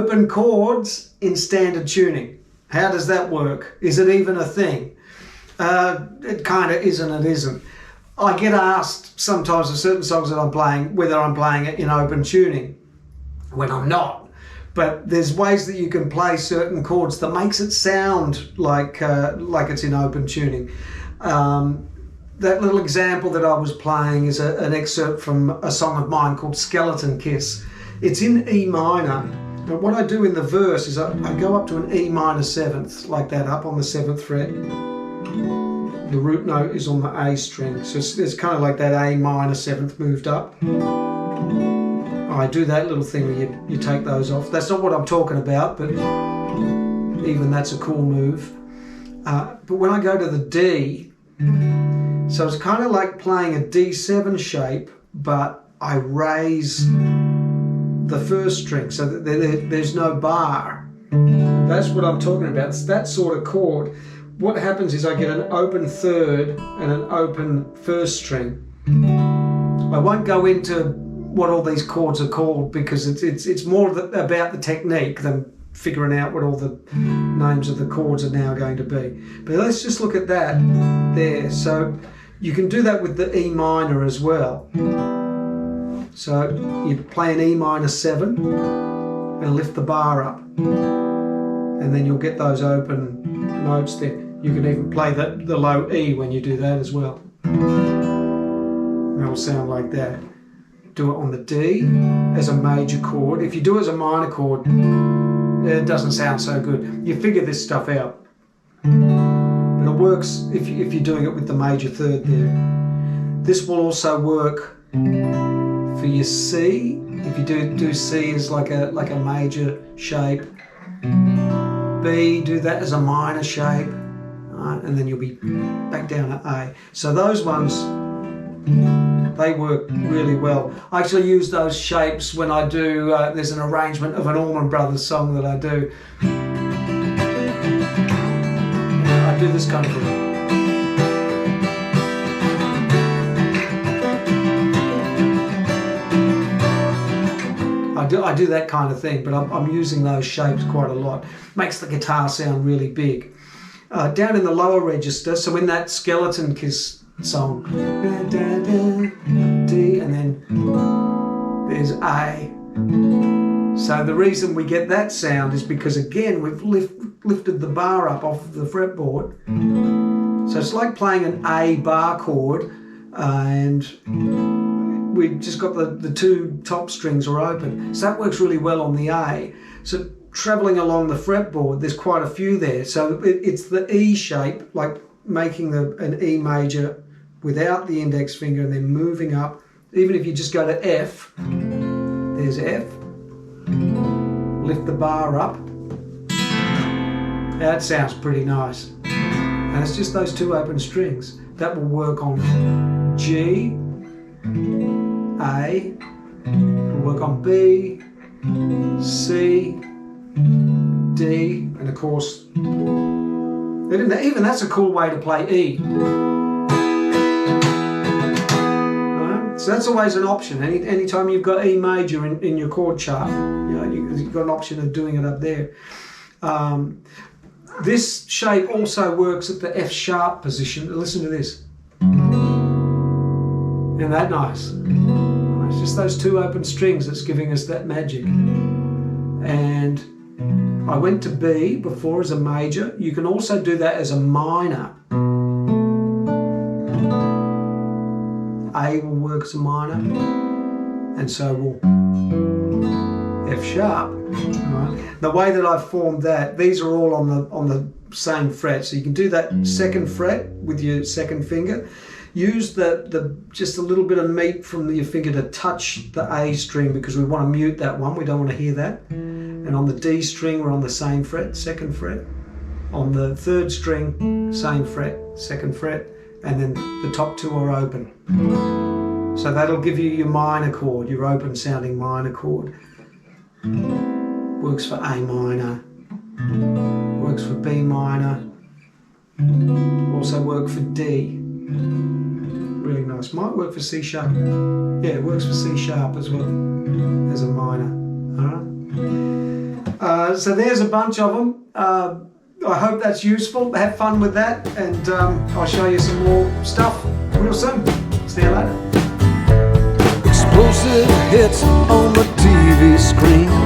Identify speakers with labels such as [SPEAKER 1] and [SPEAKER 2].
[SPEAKER 1] open chords in standard tuning. How does that work? Is it even a thing? It kind of is and it isn't. I get asked sometimes of certain songs that I'm playing whether I'm playing it in open tuning when I'm not. But there's ways that you can play certain chords that makes it sound like it's in open tuning. That little example that I was playing is an excerpt from a song of mine called Skeleton Kiss. It's in E minor, but what I do in the verse is I go up to an E minor 7th, like that, up on the 7th fret. The root note is on the A string, so it's kind of like that A minor 7th moved up. I do that little thing where you take those off. That's not what I'm talking about, but even that's a cool move. But when I go to the D, so it's kind of like playing a D7 shape, but I raise the first string, so that there's no bar. That's what I'm talking about. It's that sort of chord. What happens is I get an open third and an open first string. I won't go into what all these chords are called because it's more about the technique than figuring out what all the names of the chords are now going to be. But let's just look at that there. So you can do that with the E minor as well. So you play an E minor 7 and lift the bar up, and then you'll get those open notes there. You can even play the low E when you do that as well. That'll sound like that. Do it on the D as a major chord. If you do it as a minor chord, it doesn't sound so good. You figure this stuff out. But it works if you're doing it with the major third there. This will also work for your C. If you do C as like a major shape. B, do that as a minor shape. And then you'll be back down at A. So those ones, they work really well. I actually use those shapes when I do, there's an arrangement of an Allman Brothers song that I do. I do this kind of thing. I do that kind of thing, but I'm using those shapes quite a lot. Makes the guitar sound really big. Down in the lower register, so in that Skeleton Kiss song, D, and then there's A. So the reason we get that sound is because, again, we've lifted the bar up off of the fretboard. So it's like playing an A bar chord, and we've just got the two top strings are open. So that works really well on the A. So traveling along the fretboard, there's quite a few there. So it's the E shape, like making an E major without the index finger and then moving up. Even if you just go to F, there's F, lift the bar up. That sounds pretty nice. And it's just those two open strings. That will work on G, A, it'll work on B, C, D, and of course, even that's a cool way to play E. So that's always an option. Anytime you've got E major in your chord chart, you've got an option of doing it up there. This shape also works at the F sharp position. Listen to this. Isn't that nice? It's just those two open strings that's giving us that magic. And I went to B before as a major. You can also do that as a minor. A will work as a minor, and so will F sharp. Right? The way that I've formed that, these are all on the same fret. So you can do that second fret with your second finger. Use just a little bit of meat from your finger to touch the A string because we want to mute that one. We don't want to hear that. And on the D string, we're on the same fret, second fret. On the third string, same fret, second fret. And then the top two are open. So that'll give you your minor chord, your open sounding minor chord. Works for A minor, works for B minor, also work for D. Really nice. Might work for C sharp. Yeah, it works for C sharp as well as a minor. Alright. So there's a bunch of them. I hope that's useful. Have fun with that, and I'll show you some more stuff real soon. See you later.
[SPEAKER 2] Explosive hits on the TV screen.